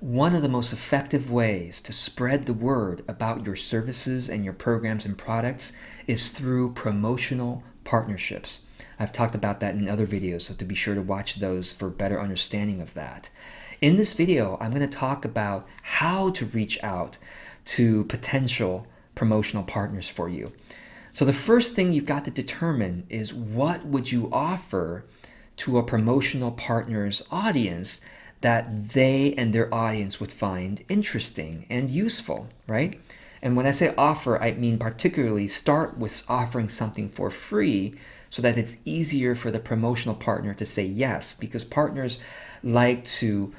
One of the most effective ways to spread the word about your services and your programs and products is through promotional partnerships. I've talked about that in other videos, so to be sure to watch those for better understanding of that. In this video, I'm going to talk about how to reach out to potential promotional partners for you. So the first thing you've got to determine is what would you offer to a promotional partner's audience that they and their audience would find interesting and useful, right? And when I say offer, I mean particularly start with offering something for free so that it's easier for the promotional partner to say yes, because partners like to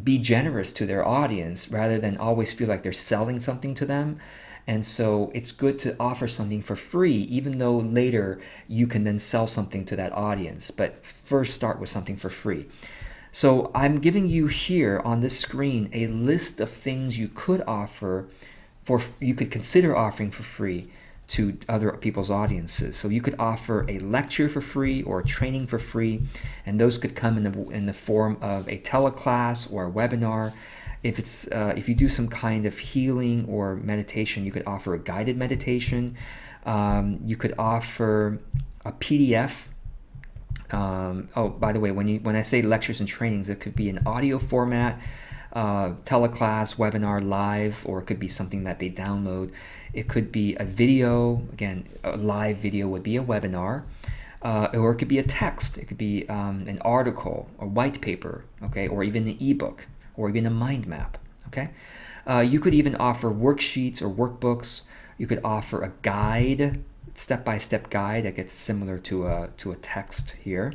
be generous to their audience rather than always feel like they're selling something to them. And so it's good to offer something for free, even though later you can then sell something to that audience. But first start with something for free. So I'm giving you here on this screen a list of things you could consider offering for free to other people's audiences. So you could offer a lecture for free or a training for free, and those could come in the form of a teleclass or a webinar. If you do some kind of healing or meditation, you could offer a guided meditation. You could offer a PDF. Oh, by the way, when I say lectures and trainings, it could be an audio format, teleclass, webinar, live, or it could be something that they download. It could be a video. Again, a live video would be a webinar, or it could be a text. It could be an article, a white paper, okay, or even an ebook, or even a mind map, okay. You could even offer worksheets or workbooks. You could offer a guide, step-by-step guide that gets similar to a text here.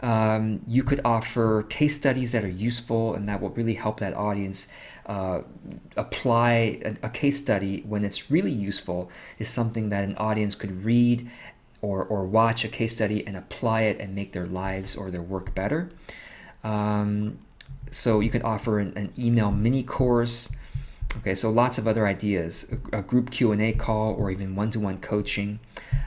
You could offer case studies that are useful and that will really help that audience apply a case study. When it's really useful is something that an audience could read or watch a case study and apply it and make their lives or their work better. So you could offer an email mini course. Okay, so lots of other ideas, a group Q&A call or even one-to-one coaching,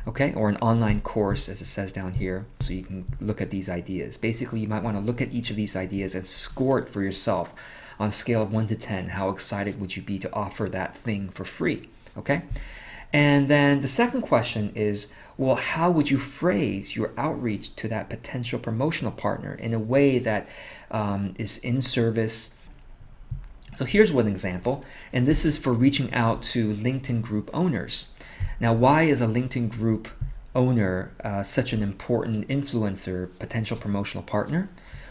okay, or an online course as it says down here. So you can look at these ideas. Basically, you might want to look at each of these ideas and score it for yourself on a scale of 1 to 10. How excited would you be to offer that thing for free, okay? And then the second question is, well, how would you phrase your outreach to that potential promotional partner in a way that is in service? So here's one example, and this is for reaching out to LinkedIn group owners. Now, why is a LinkedIn group owner such an important influencer, potential promotional partner?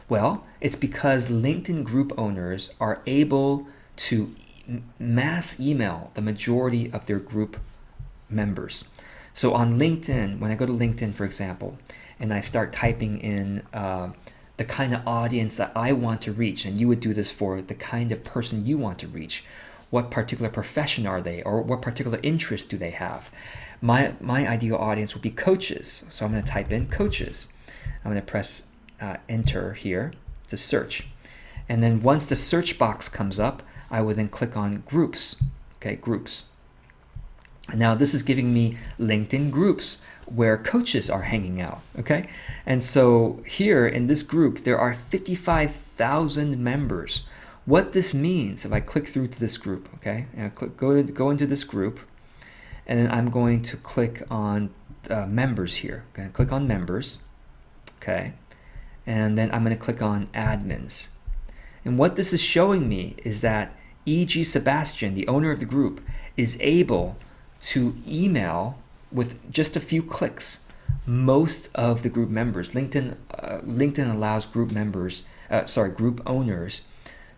Well, it's because LinkedIn group owners are able to mass email the majority of their group members. So on LinkedIn, when I go to LinkedIn, for example, and I start typing in the kind of audience that I want to reach, and you would do this for the kind of person you want to reach. What particular profession are they, or what particular interest do they have? My ideal audience would be coaches. So I'm going to type in coaches. I'm going to press enter here to search. And then once the search box comes up, I would then click on groups. Okay, groups. And now this is giving me LinkedIn groups where coaches are hanging out, okay? And so here in this group, there are 55,000 members. What this means, if I click through to this group, okay? And I go into this group, and then I'm going to click on members here. I'm going to click on members, okay? And then I'm going to click on admins. And what this is showing me is that E.G. Sebastian, the owner of the group, is able to email with just a few clicks most of the group members. LinkedIn allows group owners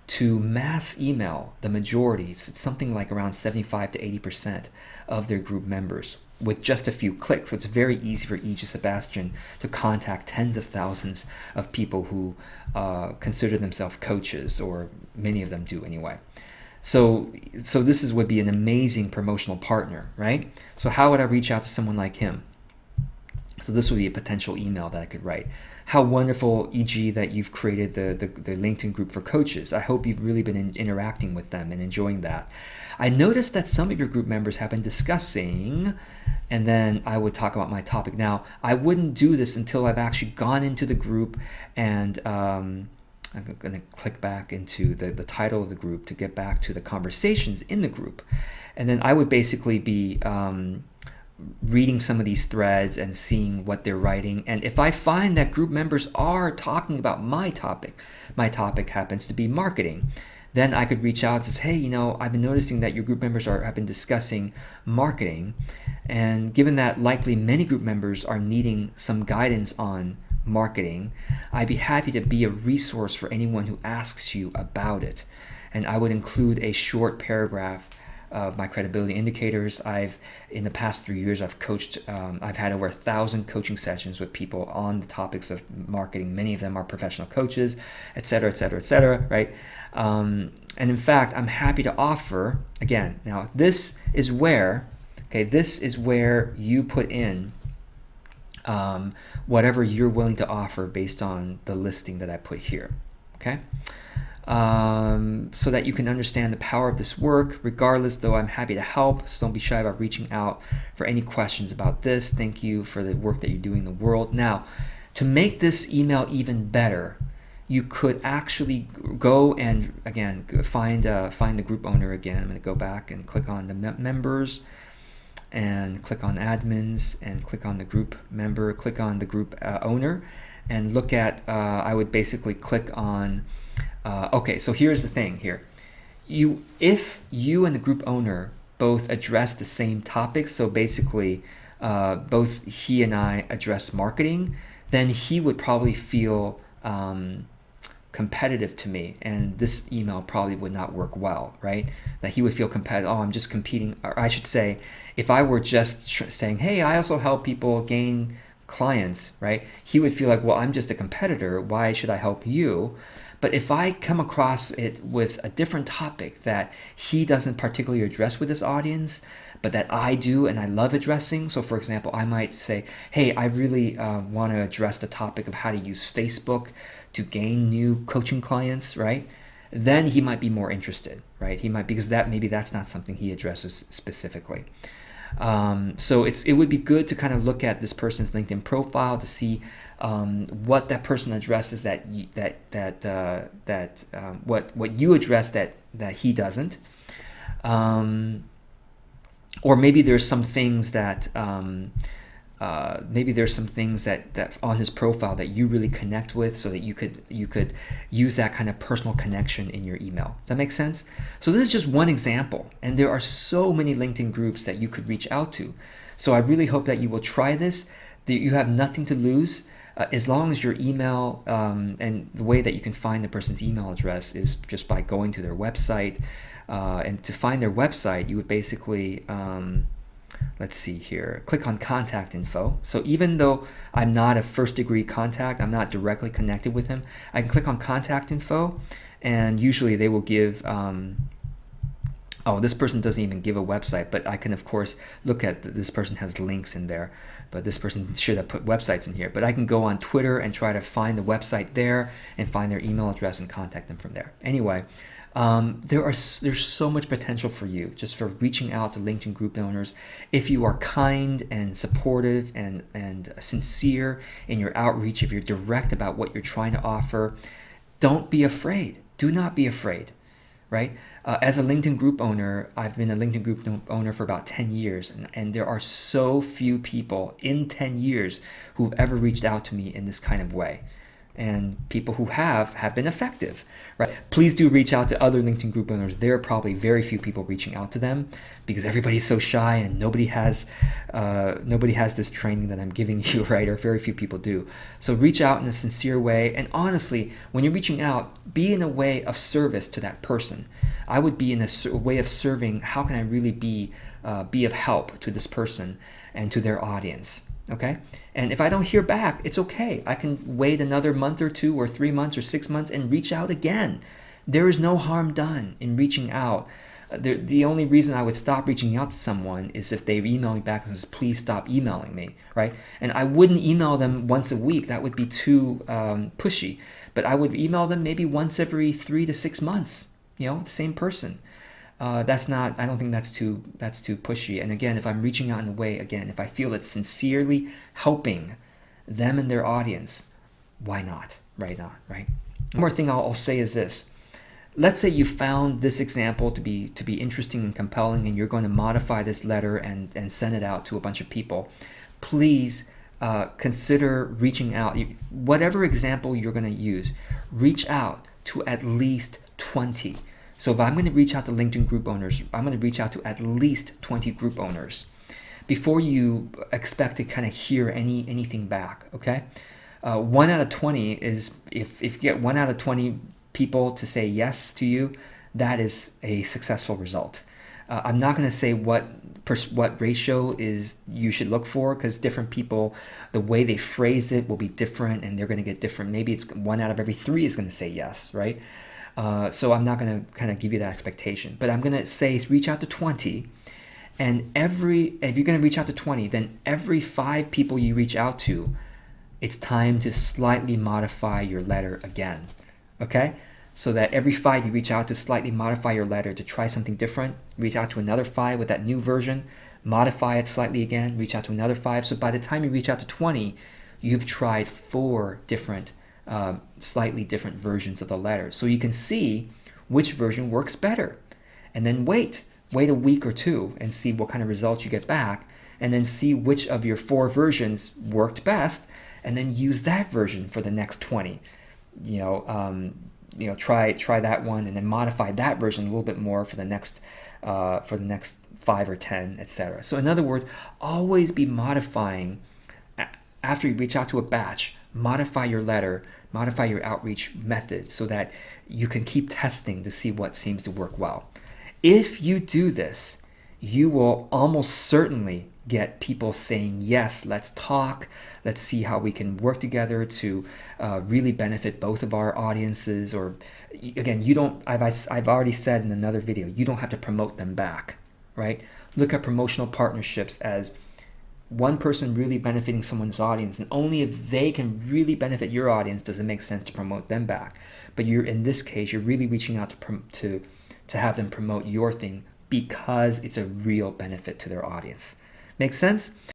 to mass email the majority. It's something like around 75 to 80% of their group members with just a few clicks. So it's very easy for E.G. Sebastian to contact tens of thousands of people who consider themselves coaches, or many of them do anyway. So this would be an amazing promotional partner, right? So how would I reach out to someone like him? So this would be a potential email that I could write. How wonderful, E.G., that you've created the LinkedIn group for coaches. I hope you've really been interacting with them and enjoying that. I noticed that some of your group members have been discussing, and then I would talk about my topic. Now, I wouldn't do this until I've actually gone into the group and I'm going to click back into the title of the group to get back to the conversations in the group. And then I would basically be reading some of these threads and seeing what they're writing. And if I find that group members are talking about my topic happens to be marketing, then I could reach out and say, hey, I've been noticing that your group members have been discussing marketing. And given that likely many group members are needing some guidance on marketing, I'd be happy to be a resource for anyone who asks you about it. And I would include a short paragraph of my credibility indicators. In the past 3 years, I've coached, I've had over 1,000 coaching sessions with people on the topics of marketing. Many of them are professional coaches, et cetera, et cetera, et cetera, right? And in fact, I'm happy to offer, again, now this is where you put in whatever you're willing to offer based on the listing that I put here, okay? So that you can understand the power of this work. Regardless, though, I'm happy to help, so don't be shy about reaching out for any questions about this. Thank you for the work that you're doing in the world. Now, to make this email even better, you could actually go and, again, find the group owner again. I'm going to go back and click on the members, and click on admins, and click on the group member, click on the group owner, and look at, I would basically click on, okay, so here's the thing here. If you and the group owner both address the same topics, so basically both he and I address marketing, then he would probably feel competitive to me, and this email probably would not work well, right? That he would feel competitive. Oh, I'm just competing. Or I should say, if I were just saying, hey, I also help people gain clients, right? He would feel like, well, I'm just a competitor. Why should I help you? But if I come across it with a different topic that he doesn't particularly address with his audience, but that I do and I love addressing. So for example, I might say, hey, I really want to address the topic of how to use Facebook to gain new coaching clients, right? Then he might be more interested, right? He might, because maybe that's not something he addresses specifically. So it would be good to kind of look at this person's LinkedIn profile to see what that person addresses what you address that he doesn't, or maybe there's some things that that on his profile that you really connect with, so that you could use that kind of personal connection in your email. Does that make sense? So this is just one example, and there are so many LinkedIn groups that you could reach out to. So I really hope that you will try this. That you have nothing to lose. As long as your email, and the way that you can find the person's email address is just by going to their website. And to find their website, you would basically, let's see here, click on contact info. So even though I'm not a first degree contact, I'm not directly connected with him, I can click on contact info, and usually they will give, oh, this person doesn't even give a website, but I can of course look at this person has links in there, but this person should have put websites in here. But I can go on Twitter and try to find the website there and find their email address and contact them from there. Anyway, there's so much potential for you just for reaching out to LinkedIn group owners. If you are kind and supportive and sincere in your outreach, if you're direct about what you're trying to offer, don't be afraid. Do not be afraid, right? As a LinkedIn group owner, I've been a LinkedIn group owner for about 10 years, and there are so few people in 10 years who've ever reached out to me in this kind of way. And people who have been effective, right? Please do reach out to other LinkedIn group owners. There are probably very few people reaching out to them because everybody's so shy and nobody has this training that I'm giving you, right? Or very few people do. So reach out in a sincere way. And honestly, when you're reaching out, be in a way of service to that person. I would be in a way of serving. How can I really be of help to this person and to their audience? Okay, and if I don't hear back, it's okay. I can wait another month or 2 or 3 months or 6 months and reach out again. There is no harm done in reaching out. The only reason I would stop reaching out to someone is if they email me back and says, please stop emailing me, right? And I wouldn't email them once a week. That would be too pushy. But I would email them maybe once every 3 to 6 months, the same person. I don't think that's too pushy. And again, if I'm reaching out in a way, again, if I feel it's sincerely helping them and their audience, why not? Right? One more thing I'll say is this. Let's say you found this example to be interesting and compelling, and you're going to modify this letter and send it out to a bunch of people. Please consider reaching out. Whatever example you're going to use, reach out to at least 20. So if I'm going to reach out to LinkedIn group owners, I'm going to reach out to at least 20 group owners before you expect to kind of hear anything back. Okay, 1 out of 20 is, if you get 1 out of 20 people to say yes to you, that is a successful result. I'm not going to say what ratio is you should look for, because different people, the way they phrase it will be different, and they're going to get different. Maybe it's 1 out of every 3 is going to say yes, right? So I'm not going to kind of give you that expectation, but I'm going to say reach out to 20. And if you're going to reach out to 20, then every 5 people you reach out to, it's time to slightly modify your letter again. Okay? So that every 5 you reach out to, slightly modify your letter to try something different. Reach out to another 5 with that new version, modify it slightly again, reach out to another 5. So by the time you reach out to 20, you've tried 4 different, slightly different versions of the letter. So you can see which version works better. And then wait a week or 2 and see what kind of results you get back, and then see which of your 4 versions worked best, and then use that version for the next 20. Try that one, and then modify that version a little bit more for the next 5 or 10, etc. So in other words, always be modifying after you reach out to a batch. Modify your letter, modify your outreach method, so that you can keep testing to see what seems to work well. If you do this, you will almost certainly get people saying, yes, let's talk. Let's see how we can work together to really benefit both of our audiences. Or again, I've already said in another video, you don't have to promote them back, right? Look at promotional partnerships as one person really benefiting someone's audience, and only if they can really benefit your audience does it make sense to promote them back. But in this case, you're really reaching out to have them promote your thing because it's a real benefit to their audience. Make sense?